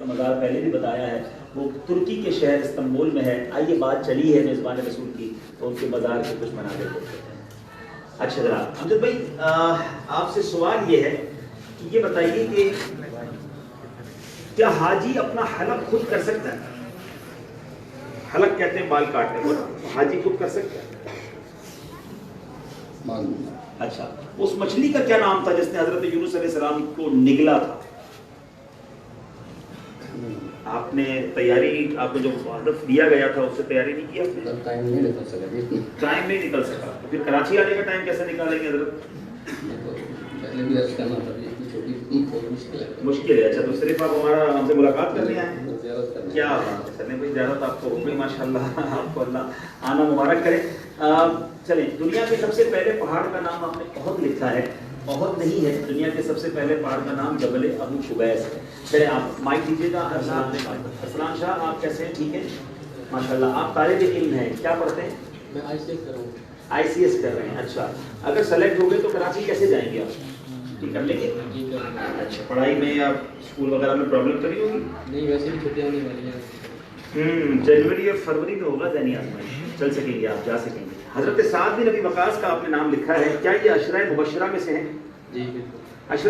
مزار پہلے بھی بتایا ہے، وہ ترکی کے شہر استنبول میں ہے۔ آئیے بات چلی ہے میزبان رسول کی تو ان کے مزار کے کچھ مناظر دیکھتے ہیں۔ اچھا جناب امجد بھائی، آپ سے سوال یہ ہے کہ یہ بتائیے کہ کیا حاجی اپنا حلق خود کر سکتا ہے؟ حلق کہتے ہیں بال کاٹنے کو، حاجی خود کر سکتا ہے؟ اچھا، اس مچھلی کا کیا نام تھا جس نے حضرت یونس علیہ السلام کو نگلا تھا؟ آپ نے تیاری، آپ کو جو ہدف دیا گیا تھا اس سے تیاری نہیں کی آپ نے؟ ٹائم نہیں نکل سکا، ٹائم نہیں نکل سکا تو پھر کراچی آنے کا ٹائم کیسے نکالیں گے حضرت؟ پہلے بھی عرض کرنا تھا، چھوٹی مشکل ہے۔ اچھا تو صرف آپ ہمارا ہم سے ملاقات کرنے آئے ہیں؟ زیارت کرنا۔ کیا بات ہے، چلیں بھائی زیارت آپ کو ہو گئی ماشاء اللہ، آپ کو اللہ آنا مبارک کرے۔ چلیں، دنیا کے سب سے پہلے پہاڑ کا نام آپ نے احد لکھا ہے، احد نہیں ہے، دنیا کے سب سے پہلے پہاڑ کا نام جبل ابو قبیس ہے۔ چلیں آپ مائک دیجیے گا۔ ارسلان شاہ آپ کیسے ہیں؟ ٹھیک ہے ماشاء اللہ۔ آپ طالب علم ہیں، کیا پڑھتے ہیں؟ میں آئی سی ایس کر رہا ہوں۔ آئی سی ایس کر رہے ہیں، اچھا۔ اگر سلیکٹ ہو گئے تو کراچی کیسے جائیں گے آپ؟ ٹھیک کر لیں گے؟ اچھا، پڑھائی میں یا اسکول وغیرہ میں پرابلم تو نہیں ہوگی؟ نہیں، ویسے بھی چھٹیاں ہونے والی ہیں۔ جنوری اور فروری میں ہوگا ذہنی آزمائش، چل سکیں گے آپ، جا سکیں گے۔ حضرت سعد بن ابی وقاص کا آپ نے نام لکھا ہے، کیا یہ عشرہ مبشرہ میں سے ہیں؟ جی بالکل۔